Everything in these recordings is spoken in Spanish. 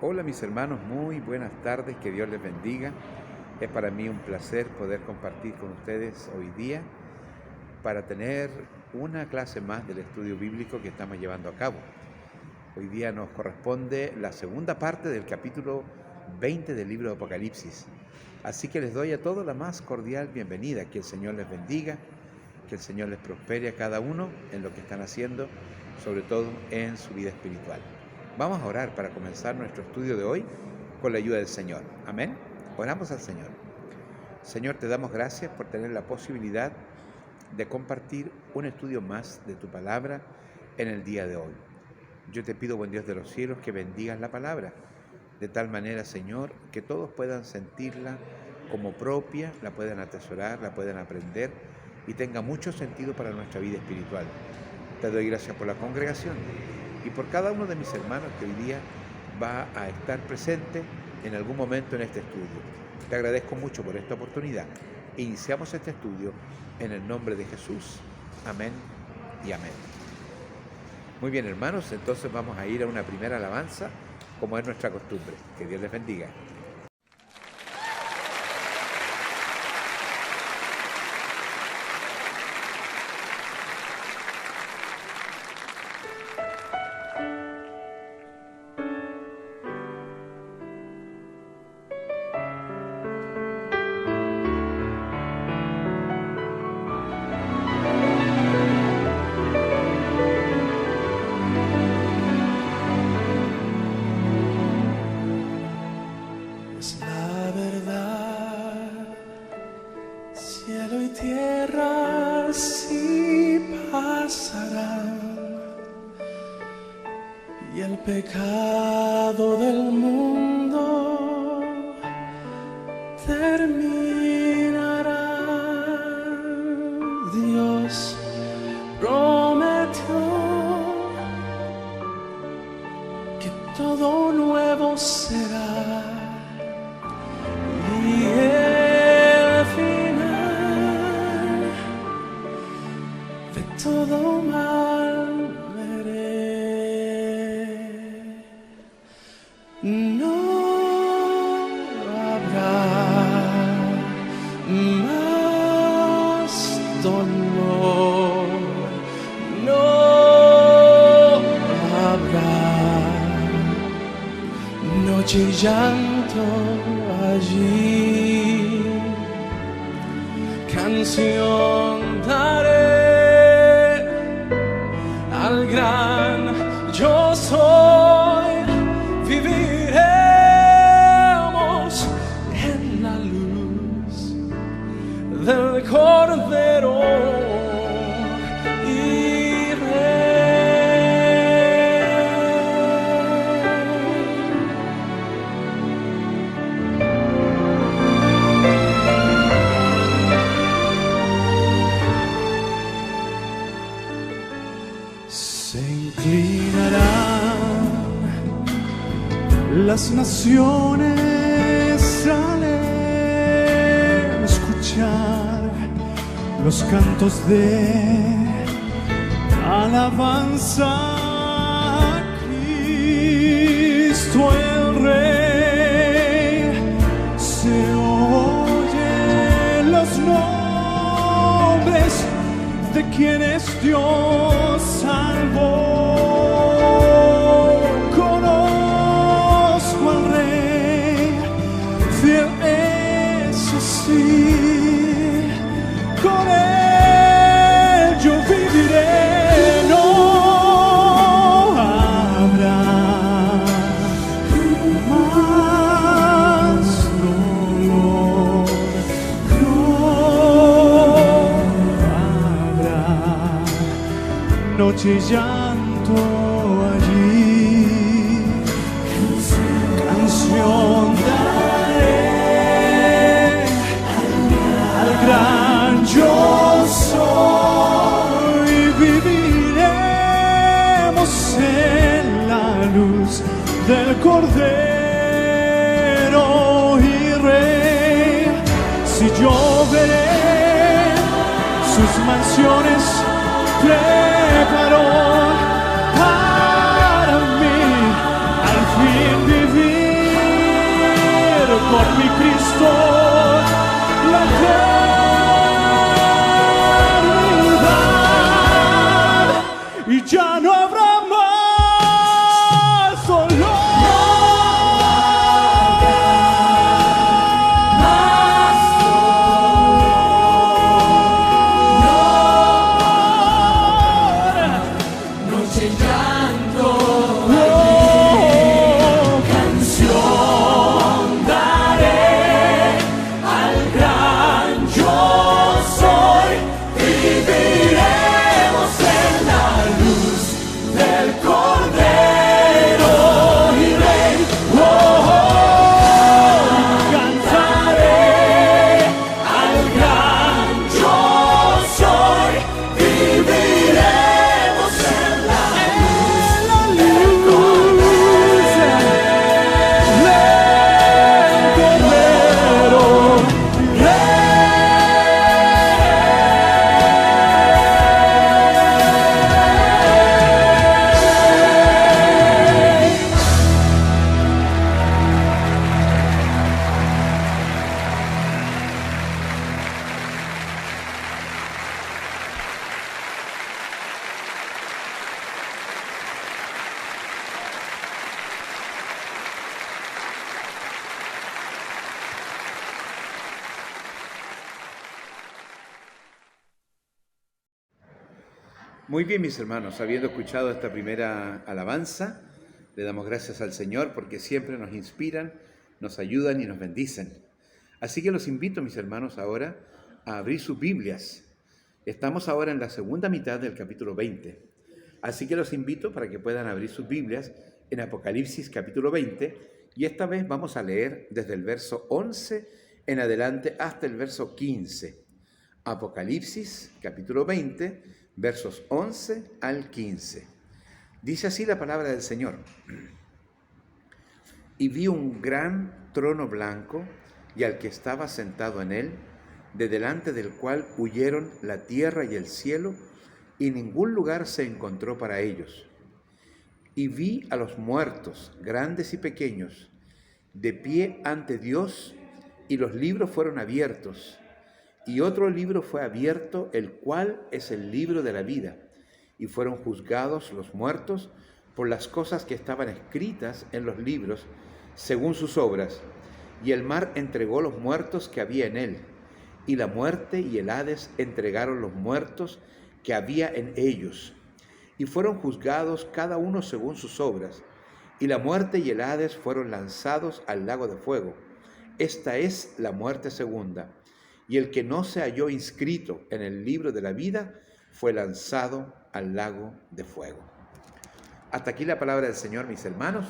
Hola mis hermanos, muy buenas tardes, que Dios les bendiga. Es para mí un placer poder compartir con ustedes hoy día para tener una clase más del estudio bíblico que estamos llevando a cabo. Hoy día nos corresponde la segunda parte del capítulo 20 del libro de Apocalipsis. Así que les doy a todos la más cordial bienvenida. Que el Señor les bendiga, que el Señor les prospere a cada uno en lo que están haciendo, sobre todo en su vida espiritual. Vamos a orar para comenzar nuestro estudio de hoy con la ayuda del Señor. Amén. Oramos al Señor. Señor, te damos gracias por tener la posibilidad de compartir un estudio más de tu palabra en el día de hoy. Yo te pido, buen Dios de los cielos, que bendigas la palabra, de tal manera, Señor, que todos puedan sentirla como propia, la puedan atesorar, la puedan aprender y tenga mucho sentido para nuestra vida espiritual. Te doy gracias por la congregación y por cada uno de mis hermanos que hoy día va a estar presente en algún momento en este estudio. Te agradezco mucho por esta oportunidad. Iniciamos este estudio en el nombre de Jesús. Amén y amén. Muy bien, hermanos, entonces vamos a ir a una primera alabanza, como es nuestra costumbre. Que Dios les bendiga. Y el pecado del mundo terminará. Dios prometió que todo nuevo será y el final de todo mal veré. No habrá más dolor, no habrá noche y llanto allí. Canción daré al gran yo soy. Viviremos en la luz del Cordero y se inclinarán las naciones al escuchar los cantos de alabanza a Cristo el Rey. Se oyen los nombres de quienes Dios salvó. Con él yo viviré, no habrá más dolor, no habrá noche y llanto allí. Canción yo soy, viviremos en la luz del Cordero y Rey. Si yo veré sus mansiones preparó para mí, al fin vivir. Muy bien, mis hermanos, habiendo escuchado esta primera alabanza, le damos gracias al Señor porque siempre nos inspiran, nos ayudan y nos bendicen. Así que los invito, mis hermanos, ahora a abrir sus Biblias. Estamos ahora en la segunda mitad del capítulo 20. Así que los invito para que puedan abrir sus Biblias en Apocalipsis capítulo 20 y esta vez vamos a leer desde el verso 11 en adelante hasta el verso 15. Apocalipsis capítulo 20, versos 11 al 15. Dice así la palabra del Señor. Y vi un gran trono blanco y al que estaba sentado en él, de delante del cual huyeron la tierra y el cielo, y ningún lugar se encontró para ellos. Y vi a los muertos, grandes y pequeños, de pie ante Dios, y los libros fueron abiertos. Y otro libro fue abierto, el cual es el libro de la vida. Y fueron juzgados los muertos por las cosas que estaban escritas en los libros, según sus obras. Y el mar entregó los muertos que había en él. Y la muerte y el Hades entregaron los muertos que había en ellos. Y fueron juzgados cada uno según sus obras. Y la muerte y el Hades fueron lanzados al lago de fuego. Esta es la muerte segunda. Y el que no se halló inscrito en el libro de la vida fue lanzado al lago de fuego. Hasta aquí la palabra del Señor, mis hermanos.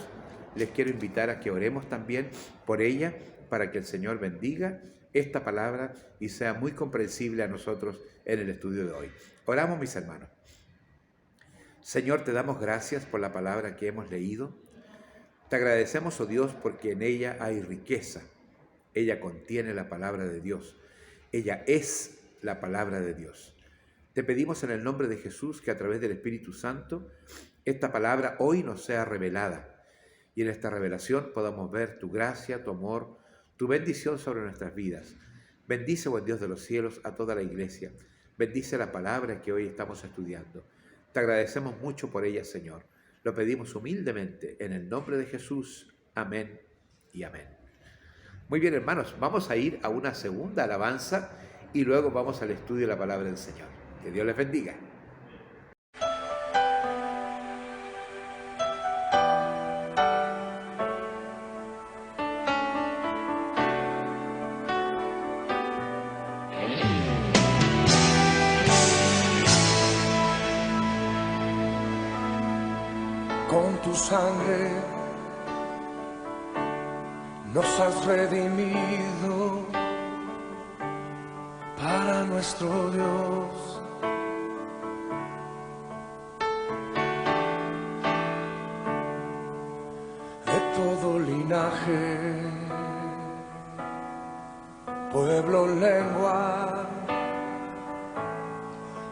Les quiero invitar a que oremos también por ella, para que el Señor bendiga esta palabra y sea muy comprensible a nosotros en el estudio de hoy. Oramos, mis hermanos. Señor, te damos gracias por la palabra que hemos leído. Te agradecemos, oh Dios, porque en ella hay riqueza. Ella contiene la palabra de Dios. Ella es la palabra de Dios. Te pedimos en el nombre de Jesús que a través del Espíritu Santo esta palabra hoy nos sea revelada y en esta revelación podamos ver tu gracia, tu amor, tu bendición sobre nuestras vidas. Bendice, buen Dios de los cielos, a toda la iglesia. Bendice la palabra que hoy estamos estudiando. Te agradecemos mucho por ella, Señor. Lo pedimos humildemente en el nombre de Jesús. Amén y amén. Muy bien, hermanos, vamos a ir a una segunda alabanza y luego vamos al estudio de la palabra del Señor. Que Dios les bendiga. Con tu sangre nos has redimido para nuestro Dios. De todo linaje, pueblo, lengua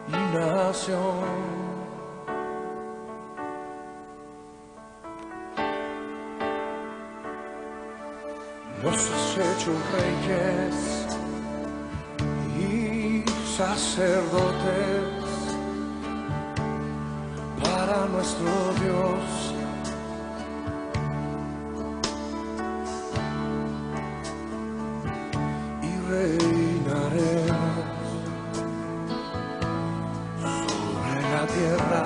y nación. Nos has hecho reyes y sacerdotes para nuestro Dios. Y reinaremos sobre la tierra.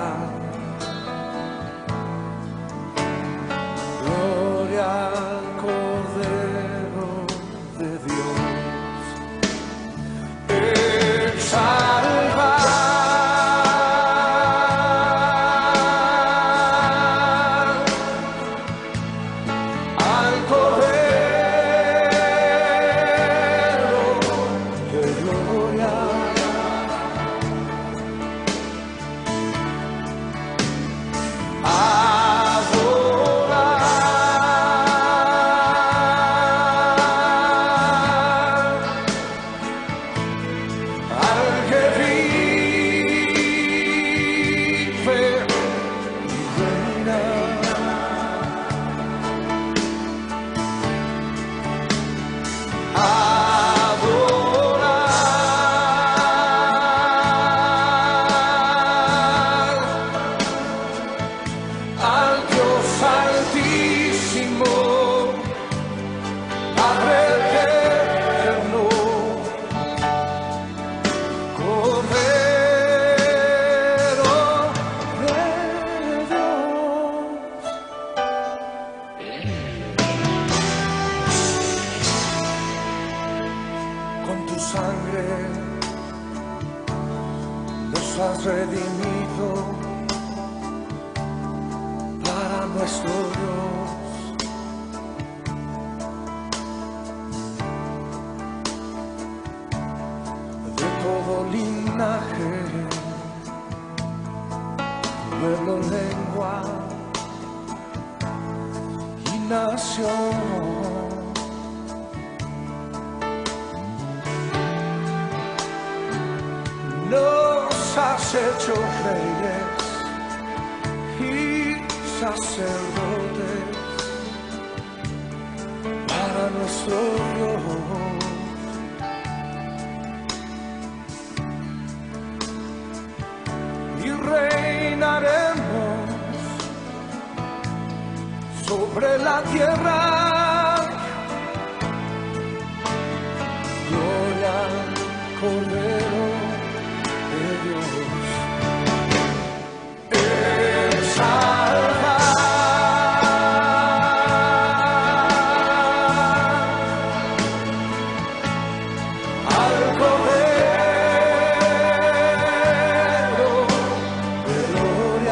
Gloria al Cordero de Dios, el salvar al Cordero de gloria, Cordero sangre nos has redimido para nuestro Dios. De todo linaje, pueblo, lengua y nación. Nos has hecho reyes y sacerdotes para nuestro Dios. Y reinaremos sobre la tierra. Gloria al Cordero de Dios. Al Cordero de gloria.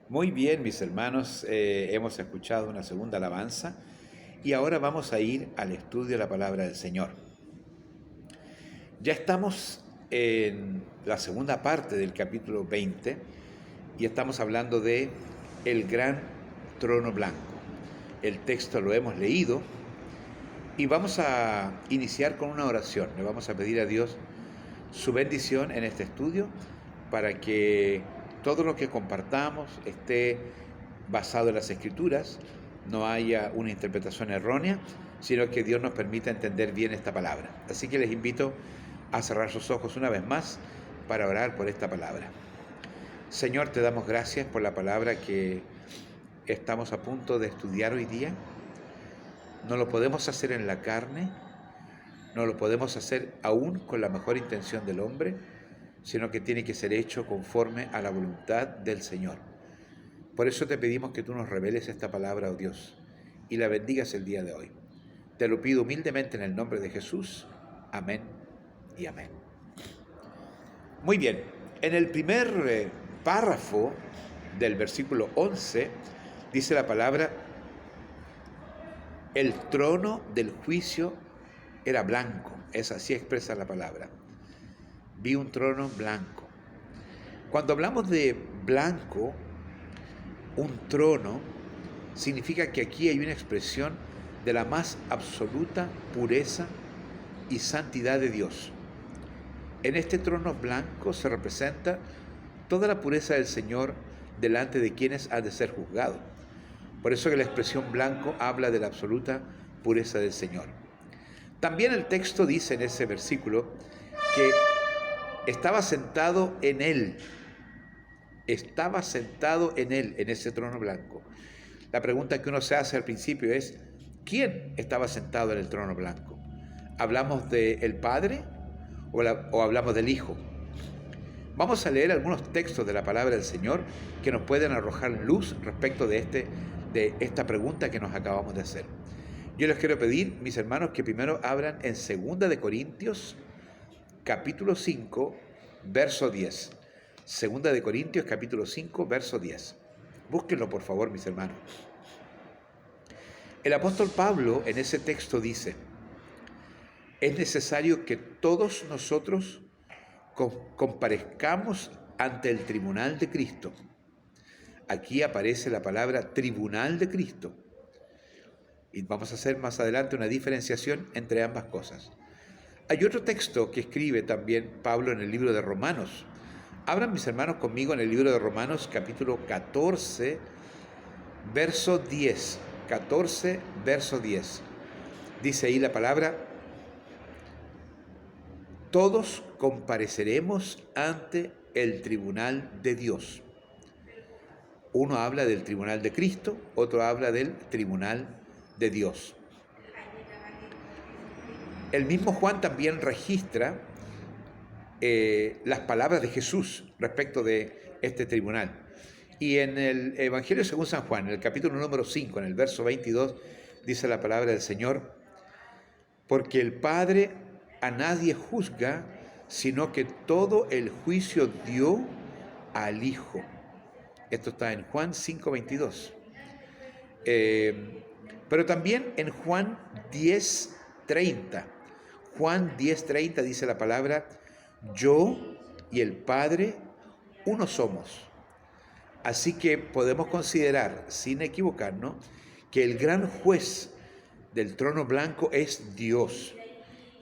Muy bien, mis hermanos, hemos escuchado una segunda alabanza y ahora vamos a ir al estudio de la palabra del Señor. Ya estamos en la segunda parte del capítulo 20 y estamos hablando de el gran trono blanco. El texto lo hemos leído y vamos a iniciar con una oración. Le vamos a pedir a Dios su bendición en este estudio para que todo lo que compartamos esté basado en las Escrituras, no haya una interpretación errónea, sino que Dios nos permita entender bien esta palabra. Así que les invito a cerrar sus ojos una vez más para orar por esta palabra. Señor, te damos gracias por la palabra que estamos a punto de estudiar hoy día. No lo podemos hacer en la carne, No lo podemos hacer aún con la mejor intención del hombre, sino que tiene que ser hecho conforme a la voluntad del Señor. Por eso te pedimos que tú nos reveles esta palabra, oh Dios, y la bendigas el día de hoy. Te lo pido humildemente en el nombre de Jesús. Amén y amén. Muy bien, en el primer párrafo del versículo 11 dice la palabra: el trono del juicio era blanco. Es así expresa la palabra. Vi un trono blanco. Cuando hablamos de blanco, un trono, significa que aquí hay una expresión de la más absoluta pureza y santidad de Dios. En este trono blanco se representa toda la pureza del Señor delante de quienes han de ser juzgados. Por eso que la expresión blanco habla de la absoluta pureza del Señor. También el texto dice en ese versículo que estaba sentado en él, en ese trono blanco. La pregunta que uno se hace al principio es: ¿quién estaba sentado en el trono blanco? ¿Hablamos del Padre o hablamos del Hijo? Vamos a leer algunos textos de la palabra del Señor que nos pueden arrojar luz respecto de esta pregunta que nos acabamos de hacer. Yo les quiero pedir, mis hermanos, que primero abran en 2 de Corintios, capítulo 5, verso 10. 2 de Corintios, capítulo 5, verso 10. Búsquenlo, por favor, mis hermanos. El apóstol Pablo en ese texto dice: es necesario que todos nosotros comparezcamos ante el tribunal de Cristo. Aquí aparece la palabra tribunal de Cristo. Y vamos a hacer más adelante una diferenciación entre ambas cosas. Hay otro texto que escribe también Pablo en el libro de Romanos. Abran, mis hermanos, conmigo en el libro de Romanos, capítulo 14, verso 10. 14, verso 10. Dice ahí la palabra: todos compareceremos ante el tribunal de Dios. Uno habla del tribunal de Cristo, otro habla del tribunal de Dios. El mismo Juan también registra las palabras de Jesús respecto de este tribunal. Y en el Evangelio según San Juan, en el capítulo número 5, en el verso 22, dice la palabra del Señor: porque el Padre a nadie juzga, sino que todo el juicio dio al Hijo. Esto está en Juan 5:22. Pero también en Juan 10:30. Juan 10:30 dice la palabra: yo y el Padre uno somos. Así que podemos considerar, sin equivocarnos, que el gran juez del trono blanco es Dios.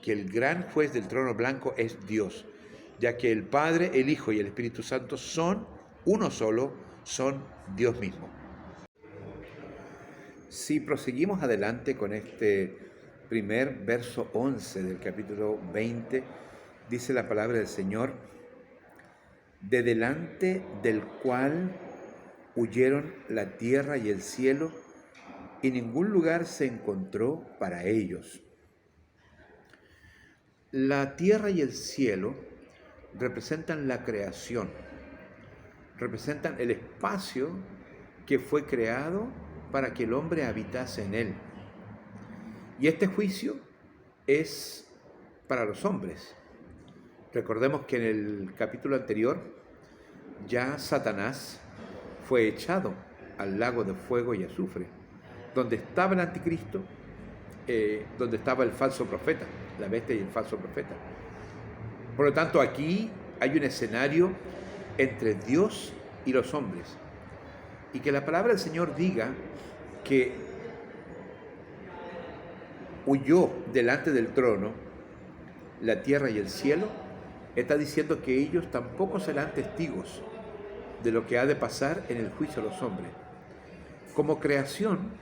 Que el gran juez del trono blanco es Dios, ya que el Padre, el Hijo y el Espíritu Santo son uno solo, son Dios mismo. Si proseguimos adelante con este primer verso 11 del capítulo 20, dice la palabra del Señor: de delante del cual huyeron la tierra y el cielo, y ningún lugar se encontró para ellos. La tierra y el cielo representan la creación, representan el espacio que fue creado para que el hombre habitase en él. Y este juicio es para los hombres. Recordemos que en el capítulo anterior ya Satanás fue echado al lago de fuego y azufre, donde estaba el anticristo, donde estaba el falso profeta, la bestia y el falso profeta. Por lo tanto, aquí hay un escenario entre Dios y los hombres. Y que la palabra del Señor diga que huyó delante del trono la tierra y el cielo, está diciendo que ellos tampoco serán testigos de lo que ha de pasar en el juicio de los hombres. Como creación,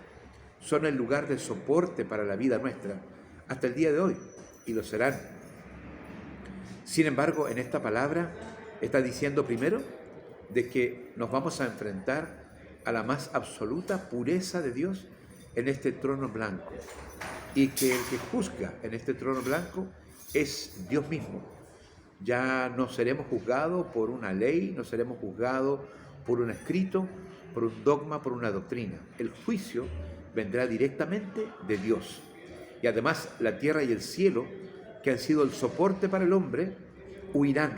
son el lugar de soporte para la vida nuestra hasta el día de hoy, y lo serán. Sin embargo, en esta palabra está diciendo primero de que nos vamos a enfrentar a la más absoluta pureza de Dios en este trono blanco. y que el que juzga en este trono blanco es Dios mismo. Ya no seremos juzgados por una ley, no seremos juzgados por un escrito, por un dogma, por una doctrina. El juicio vendrá directamente de Dios. Y además la tierra y el cielo, que han sido el soporte para el hombre, huirán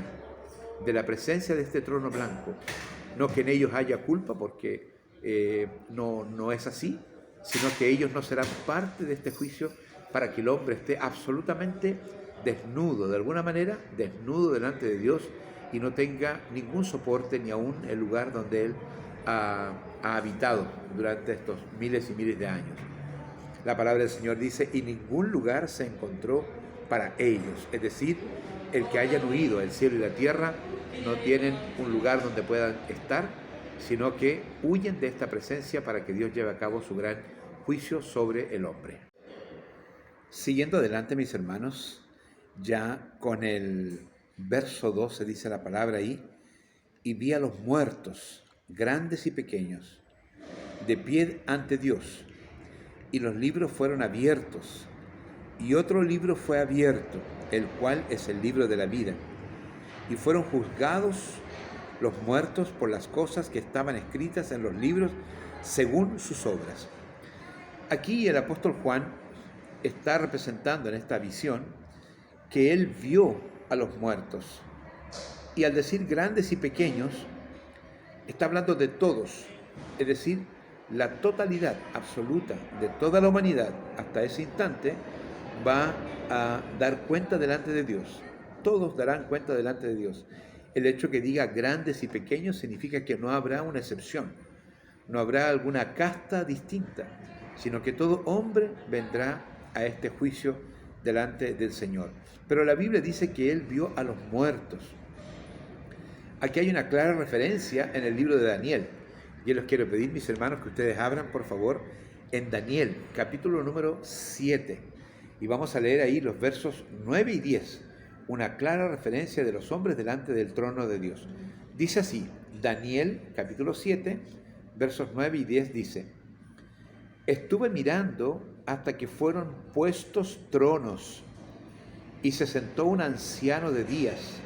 de la presencia de este trono blanco. No que en ellos haya culpa, porque no es así, sino que ellos no serán parte de este juicio para que el hombre esté absolutamente desnudo, de alguna manera, desnudo delante de Dios y no tenga ningún soporte ni aún el lugar donde Él ha habitado durante estos miles y miles de años. La palabra del Señor dice, y ningún lugar se encontró para ellos. Es decir, el que hayan huido, el cielo y la tierra, no tienen un lugar donde puedan estar, sino que huyen de esta presencia para que Dios lleve a cabo su gran juicio sobre el hombre. Siguiendo adelante, mis hermanos, ya con el verso 12 dice la palabra ahí, y vi a los muertos, grandes y pequeños, de pie ante Dios, y los libros fueron abiertos, y otro libro fue abierto, el cual es el libro de la vida, y fueron juzgados los muertos por las cosas que estaban escritas en los libros según sus obras. Aquí el apóstol Juan está representando en esta visión que él vio a los muertos. Y al decir grandes y pequeños, está hablando de todos, es decir, la totalidad absoluta de toda la humanidad hasta ese instante va a dar cuenta delante de Dios. Todos darán cuenta delante de Dios. El hecho que diga grandes y pequeños significa que no habrá una excepción, no habrá alguna casta distinta, sino que todo hombre vendrá a este juicio delante del Señor. Pero la Biblia dice que Él vio a los muertos. Aquí hay una clara referencia en el libro de Daniel. Yo les quiero pedir, mis hermanos, que ustedes abran, por favor, en Daniel, capítulo número 7. Y vamos a leer ahí los versos 9 y 10. Una clara referencia de los hombres delante del trono de Dios. Dice así, Daniel, capítulo 7, versos 9 y 10 dice, estuve mirando hasta que fueron puestos tronos, y se sentó un anciano de días,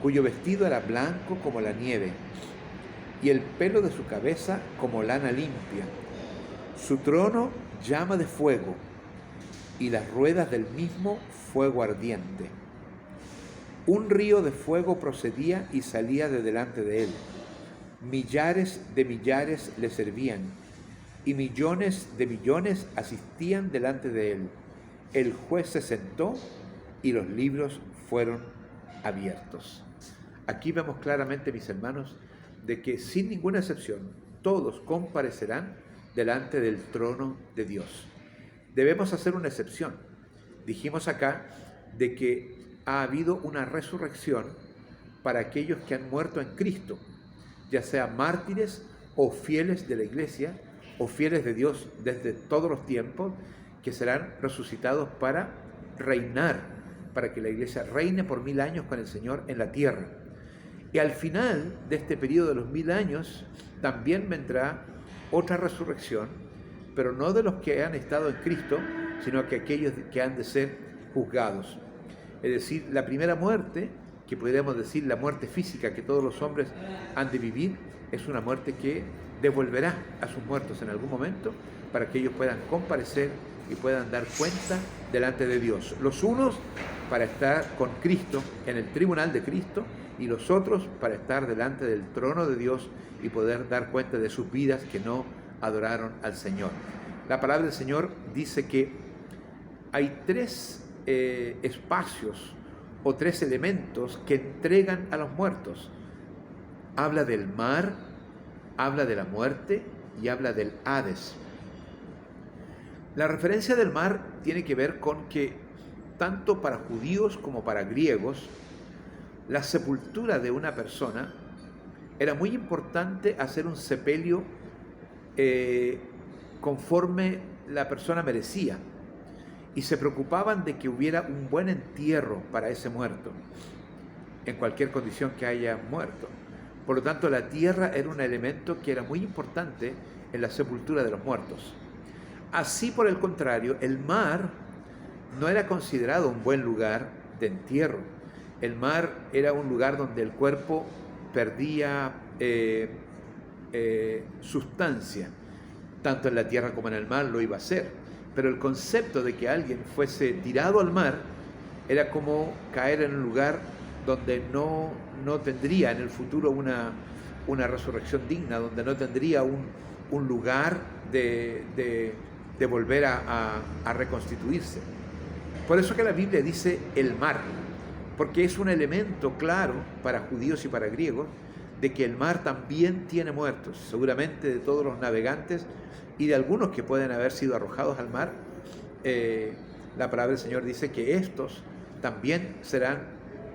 cuyo vestido era blanco como la nieve, y el pelo de su cabeza como lana limpia. Su trono llama de fuego, y las ruedas del mismo fuego ardiente. Un río de fuego procedía y salía de delante de él. Millares de millares le servían, y millones de millones asistían delante de él. El juez se sentó y los libros fueron abiertos. Aquí vemos claramente, mis hermanos, de que sin ninguna excepción, todos comparecerán delante del trono de Dios. Debemos hacer una excepción. Dijimos acá de que ha habido una resurrección para aquellos que han muerto en Cristo, ya sean mártires o fieles de la iglesia o fieles de Dios desde todos los tiempos, que serán resucitados para reinar, para que la iglesia reine por 1000 años con el Señor en la tierra. Y al final de este periodo de los 1000 años también vendrá otra resurrección, pero no de los que han estado en Cristo, sino que aquellos que han de ser juzgados. Es decir, la primera muerte, que podríamos decir la muerte física que todos los hombres han de vivir, es una muerte que devolverá a sus muertos en algún momento para que ellos puedan comparecer y puedan dar cuenta delante de Dios. Los unos para estar con Cristo en el tribunal de Cristo y los otros para estar delante del trono de Dios y poder dar cuenta de sus vidas que no adoraron al Señor. La palabra del Señor dice que hay 3 espacios o 3 elementos que entregan a los muertos. Habla del mar, habla de la muerte y habla del Hades. La referencia del mar tiene que ver con que tanto para judíos como para griegos, la sepultura de una persona era muy importante hacer un sepelio conforme la persona merecía. Y se preocupaban de que hubiera un buen entierro para ese muerto, en cualquier condición que haya muerto. Por lo tanto, la tierra era un elemento que era muy importante en la sepultura de los muertos. Así, por el contrario, el mar no era considerado un buen lugar de entierro. El mar era un lugar donde el cuerpo perdía sustancia, tanto en la tierra como en el mar lo iba a hacer. Pero el concepto de que alguien fuese tirado al mar era como caer en un lugar donde no tendría en el futuro una resurrección digna, donde no tendría un lugar de volver a reconstituirse. Por eso que la Biblia dice el mar, porque es un elemento claro para judíos y para griegos de que el mar también tiene muertos, seguramente de todos los navegantes y de algunos que pueden haber sido arrojados al mar. La palabra del Señor dice que estos también serán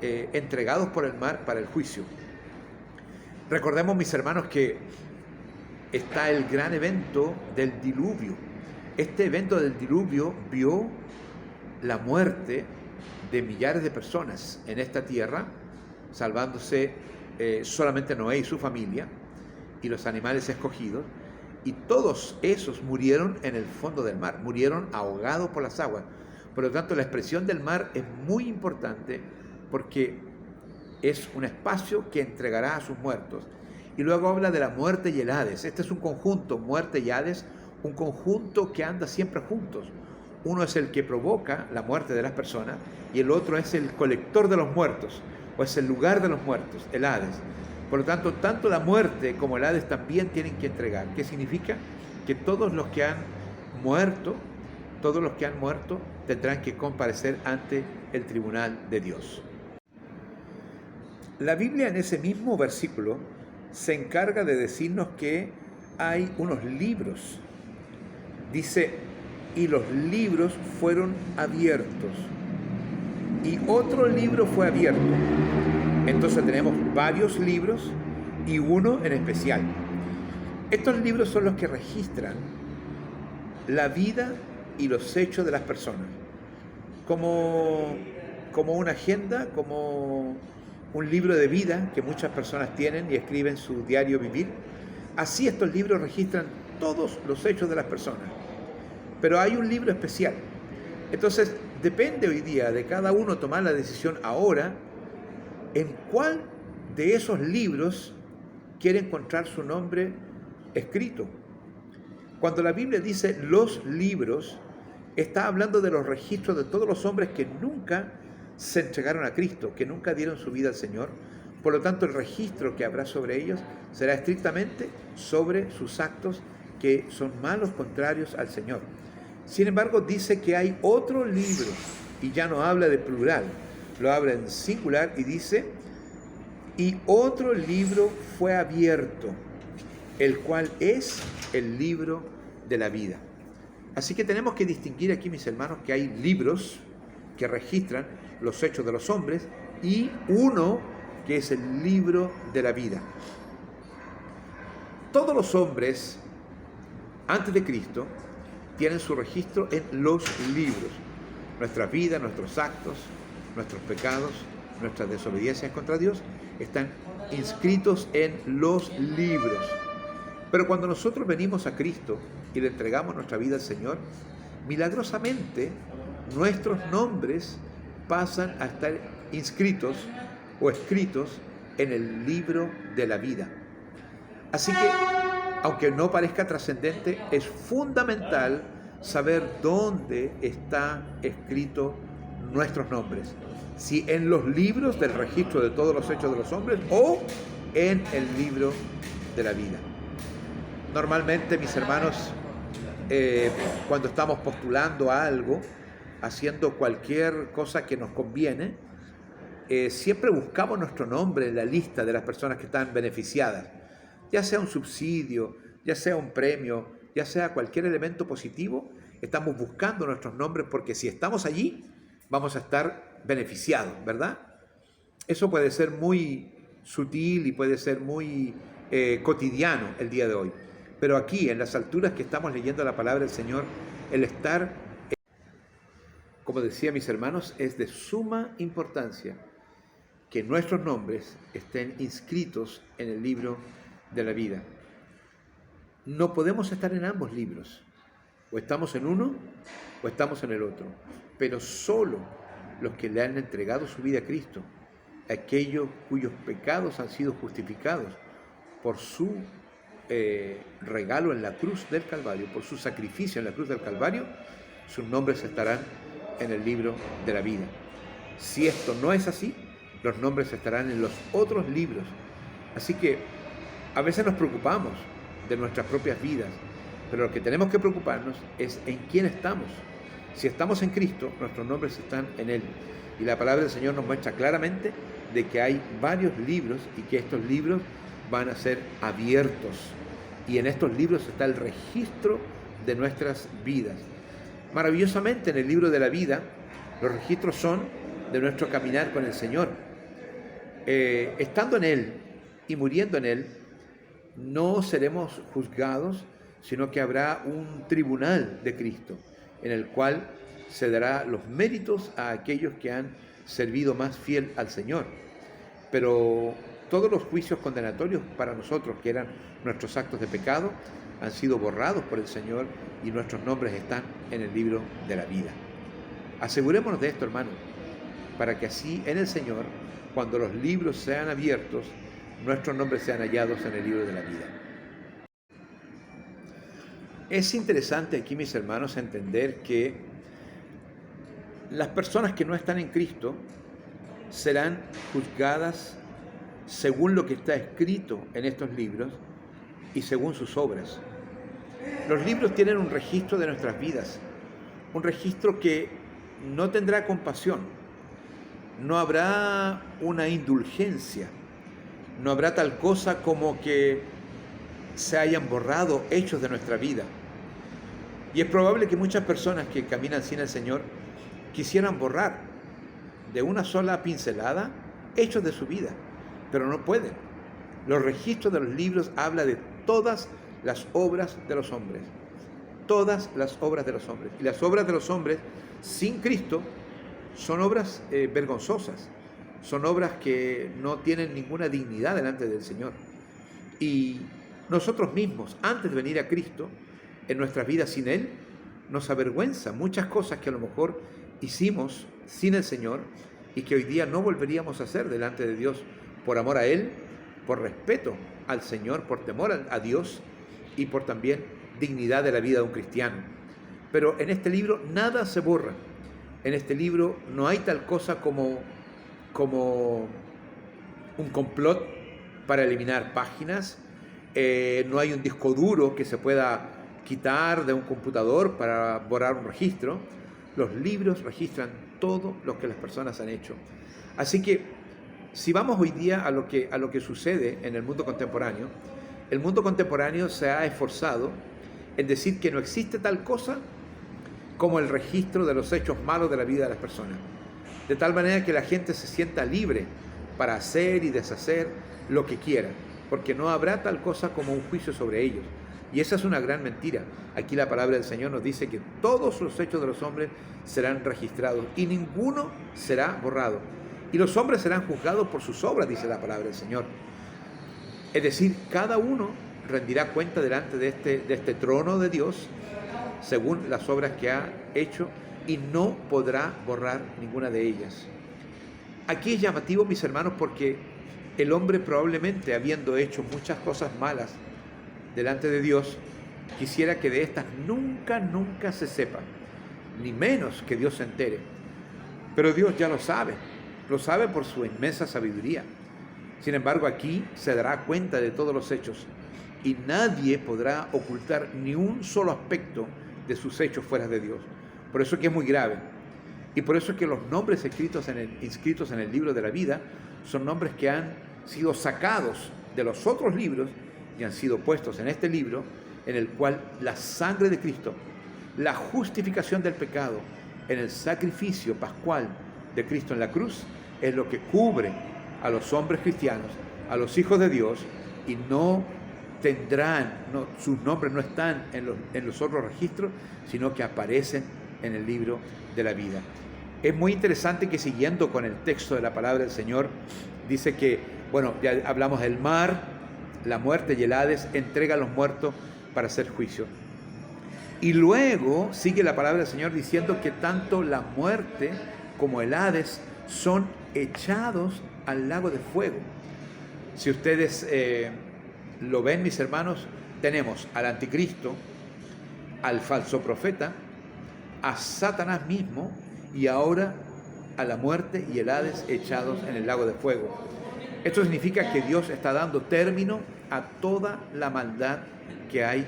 entregados por el mar para el juicio. Recordemos, mis hermanos, que está el gran evento del diluvio. Este evento del diluvio vio la muerte de millares de personas en esta tierra, salvándose solamente Noé y su familia y los animales escogidos, y todos esos murieron en el fondo del mar, murieron ahogados por las aguas. Por lo tanto, la expresión del mar es muy importante porque es un espacio que entregará a sus muertos. Y luego habla de la muerte y el Hades. Este es un conjunto, muerte y Hades, un conjunto que anda siempre juntos. Uno es el que provoca la muerte de las personas y el otro es el colector de los muertos, o es el lugar de los muertos, el Hades. Por lo tanto, tanto la muerte como el Hades también tienen que entregar. ¿Qué significa? Que todos los que han muerto tendrán que comparecer ante el tribunal de Dios. La Biblia en ese mismo versículo se encarga de decirnos que hay unos libros. Dice, y los libros fueron abiertos. Y otro libro fue abierto. Entonces tenemos varios libros y uno en especial. Estos libros son los que registran la vida y los hechos de las personas. Como una agenda, como un libro de vida que muchas personas tienen y escriben su diario vivir. Así estos libros registran todos los hechos de las personas. Pero hay un libro especial. Entonces, depende hoy día de cada uno tomar la decisión ahora en cuál de esos libros quiere encontrar su nombre escrito. Cuando la Biblia dice los libros, está hablando de los registros de todos los hombres que nunca se entregaron a Cristo, que nunca dieron su vida al Señor. Por lo tanto, el registro que habrá sobre ellos será estrictamente sobre sus actos que son malos, contrarios al Señor. Sin embargo, dice que hay otro libro, y ya no habla de plural, lo habla en singular y dice, y otro libro fue abierto, el cual es el libro de la vida. Así que tenemos que distinguir aquí, mis hermanos, que hay libros que registran los hechos de los hombres y uno que es el libro de la vida. Todos los hombres antes de Cristo tienen su registro en los libros. Nuestra vida, nuestros actos, nuestros pecados, nuestras desobediencias contra Dios están inscritos en los libros. Pero cuando nosotros venimos a Cristo y le entregamos nuestra vida al Señor, milagrosamente nuestros nombres pasan a estar inscritos o escritos en el libro de la vida. Así que, aunque no parezca trascendente, es fundamental saber dónde está escrito nuestros nombres. Si en los libros del registro de todos los hechos de los hombres o en el libro de la vida. Normalmente, mis hermanos, cuando estamos postulando a algo, haciendo cualquier cosa que nos conviene, siempre buscamos nuestro nombre en la lista de las personas que están beneficiadas, ya sea un subsidio, ya sea un premio, ya sea cualquier elemento positivo, estamos buscando nuestros nombres porque si estamos allí, vamos a estar beneficiados, ¿verdad? Eso puede ser muy sutil y puede ser muy cotidiano el día de hoy. Pero aquí, en las alturas que estamos leyendo la palabra del Señor, el estar, como decía mis hermanos, es de suma importancia que nuestros nombres estén inscritos en el libro de la vida. No podemos estar en ambos libros. O estamos en uno o estamos en el otro. Pero solo los que le han entregado su vida a Cristo, aquellos cuyos pecados han sido justificados por su regalo en la cruz del Calvario, por su sacrificio en la cruz del Calvario, sus nombres estarán en el libro de la vida. Si esto no es así, los nombres estarán en los otros libros. Así que a veces nos preocupamos de nuestras propias vidas, pero lo que tenemos que preocuparnos es en quién estamos. Si estamos en Cristo, nuestros nombres están en Él. Y la palabra del Señor nos muestra claramente de que hay varios libros y que estos libros van a ser abiertos. Y en estos libros está el registro de nuestras vidas. Maravillosamente, en el libro de la vida, los registros son de nuestro caminar con el Señor. Estando en Él y muriendo en Él, no seremos juzgados, sino que habrá un tribunal de Cristo, en el cual se dará los méritos a aquellos que han servido más fiel al Señor. Pero todos los juicios condenatorios para nosotros, que eran nuestros actos de pecado, han sido borrados por el Señor y nuestros nombres están en el libro de la vida. Asegurémonos de esto, hermano, para que así en el Señor, cuando los libros sean abiertos, nuestros nombres sean hallados en el libro de la vida. Es interesante aquí, mis hermanos, entender que las personas que no están en Cristo serán juzgadas según lo que está escrito en estos libros y según sus obras. Los libros tienen un registro de nuestras vidas, un registro que no tendrá compasión, no habrá una indulgencia, no habrá tal cosa como que se hayan borrado hechos de nuestra vida. Y es probable que muchas personas que caminan sin el Señor quisieran borrar de una sola pincelada hechos de su vida, pero no pueden. Los registros de los libros hablan de todas las obras de los hombres, todas las obras de los hombres. Y las obras de los hombres sin Cristo son obras vergonzosas, son obras que no tienen ninguna dignidad delante del Señor. Y nosotros mismos, antes de venir a Cristo, en nuestras vidas sin Él, nos avergüenza muchas cosas que a lo mejor hicimos sin el Señor y que hoy día no volveríamos a hacer delante de Dios por amor a Él, por respeto al Señor, por temor a Dios y por también dignidad de la vida de un cristiano. Pero en este libro nada se borra. En este libro no hay tal cosa como un complot para eliminar páginas. No hay un disco duro que se pueda quitar de un computador para borrar un registro. Los libros registran todo lo que las personas han hecho. Así que si vamos hoy día a lo que sucede en el mundo contemporáneo se ha esforzado en decir que no existe tal cosa como el registro de los hechos malos de la vida de las personas, de tal manera que la gente se sienta libre para hacer y deshacer lo que quiera, porque no habrá tal cosa como un juicio sobre ellos. Y esa es una gran mentira. Aquí la palabra del Señor nos dice que todos los hechos de los hombres serán registrados y ninguno será borrado. Y los hombres serán juzgados por sus obras, dice la palabra del Señor. Es decir, cada uno rendirá cuenta delante de este trono de Dios según las obras que ha hecho y no podrá borrar ninguna de ellas. Aquí es llamativo, mis hermanos, porque el hombre probablemente, habiendo hecho muchas cosas malas delante de Dios, quisiera que de estas nunca se sepa, ni menos que Dios se entere. Pero Dios ya lo sabe por su inmensa sabiduría. Sin embargo, aquí se dará cuenta de todos los hechos y nadie podrá ocultar ni un solo aspecto de sus hechos fuera de Dios. Por eso es que es muy grave. Y por eso es que los nombres inscritos en el libro de la vida son nombres que han sido sacados de los otros libros y han sido puestos en este libro, en el cual la sangre de Cristo, la justificación del pecado en el sacrificio pascual de Cristo en la cruz, es lo que cubre a los hombres cristianos, a los hijos de Dios, y sus nombres no están en los otros registros, sino que aparecen en el libro de la vida. Es muy interesante que, siguiendo con el texto de la palabra del Señor, dice que, ya hablamos del mar, la muerte y el Hades entrega a los muertos para hacer juicio. Y luego sigue la palabra del Señor diciendo que tanto la muerte como el Hades son echados al lago de fuego. Si ustedes lo ven, mis hermanos, tenemos al anticristo, al falso profeta, a Satanás mismo y ahora a la muerte y el Hades echados en el lago de fuego. Esto significa que Dios está dando término a toda la maldad que hay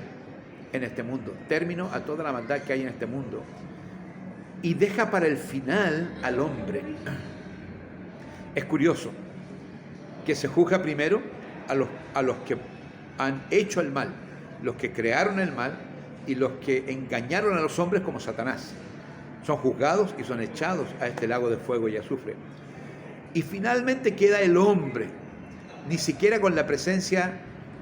en este mundo, término a toda la maldad que hay en este mundo, y deja para el final al hombre. Es curioso que se juzga primero a los que han hecho el mal, los que crearon el mal y los que engañaron a los hombres como Satanás. Son juzgados y son echados a este lago de fuego y azufre. Y finalmente queda el hombre, ni siquiera con la presencia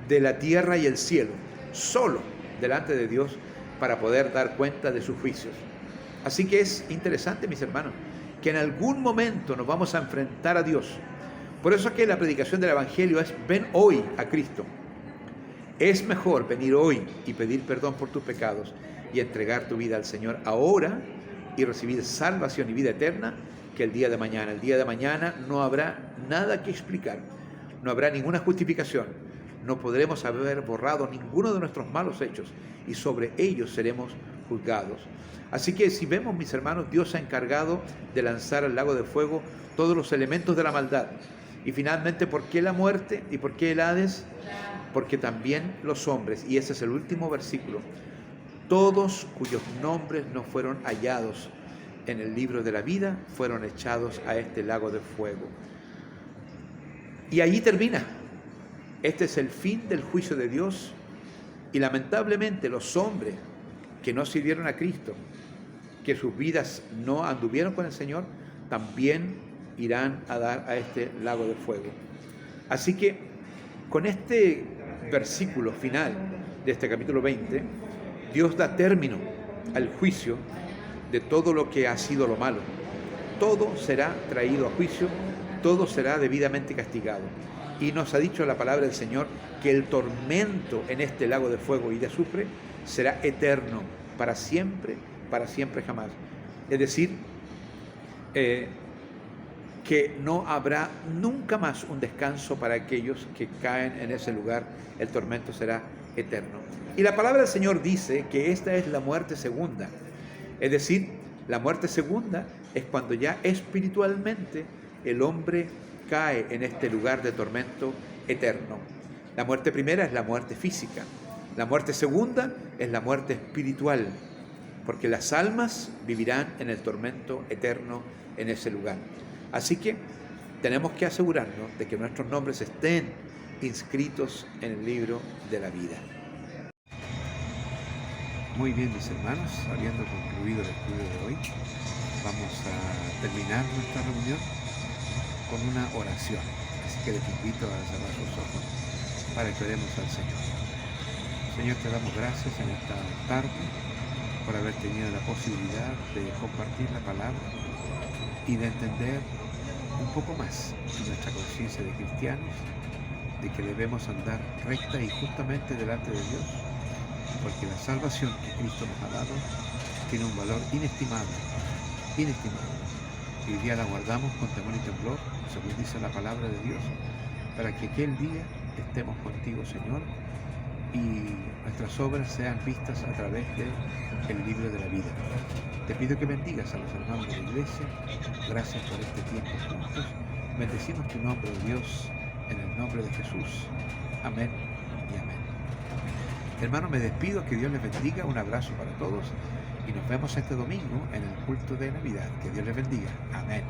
de la tierra y el cielo, solo delante de Dios para poder dar cuenta de sus juicios. Así que es interesante, mis hermanos, que en algún momento nos vamos a enfrentar a Dios. Por eso es que la predicación del Evangelio es: ven hoy a Cristo. Es mejor venir hoy y pedir perdón por tus pecados y entregar tu vida al Señor ahora y recibir salvación y vida eterna que el día de mañana. El día de mañana no habrá nada que explicar, no habrá ninguna justificación, no podremos haber borrado ninguno de nuestros malos hechos y sobre ellos seremos juzgados. Así que si vemos, mis hermanos, Dios ha encargado de lanzar al lago de fuego todos los elementos de la maldad. Y finalmente, ¿por qué la muerte y por qué el Hades? Porque también los hombres, y ese es el último versículo, todos cuyos nombres no fueron hallados en el libro de la vida fueron echados a este lago de fuego. Y allí termina. Este es el fin del juicio de Dios. Y lamentablemente los hombres que no sirvieron a Cristo, que sus vidas no anduvieron con el Señor, también irán a dar a este lago de fuego. Así que con este versículo final de este capítulo 20, Dios da término al juicio de todo lo que ha sido lo malo. Todo será traído a juicio, todo será debidamente castigado. Y nos ha dicho la palabra del Señor que el tormento en este lago de fuego y de azufre será eterno, para siempre jamás. Es decir, que no habrá nunca más un descanso para aquellos que caen en ese lugar. El tormento será eterno. Y la palabra del Señor dice que esta es la muerte segunda. Es decir, la muerte segunda es cuando ya espiritualmente el hombre cae en este lugar de tormento eterno. La muerte primera es la muerte física. La muerte segunda es la muerte espiritual, porque las almas vivirán en el tormento eterno en ese lugar. Así que tenemos que asegurarnos de que nuestros nombres estén inscritos en el libro de la vida. Muy bien, mis hermanos, habiendo concluido el estudio de hoy, vamos a terminar nuestra reunión con una oración. Así que les invito a cerrar los ojos para que oremos al Señor. Señor, te damos gracias en esta tarde por haber tenido la posibilidad de compartir la palabra y de entender un poco más nuestra conciencia de cristianos, de que debemos andar recta y justamente delante de Dios, porque la salvación que Cristo nos ha dado tiene un valor inestimable. Y hoy día la guardamos con temor y temblor, según dice la palabra de Dios, para que aquel día estemos contigo, Señor, y nuestras obras sean vistas a través del libro de la vida. Te pido que bendigas a los hermanos de la iglesia. Gracias por este tiempo juntos. Bendecimos tu nombre, Dios, en el nombre de Jesús. Amén y amén. Hermanos, me despido, que Dios les bendiga, un abrazo para todos y nos vemos este domingo en el culto de Navidad. Que Dios les bendiga. Amén.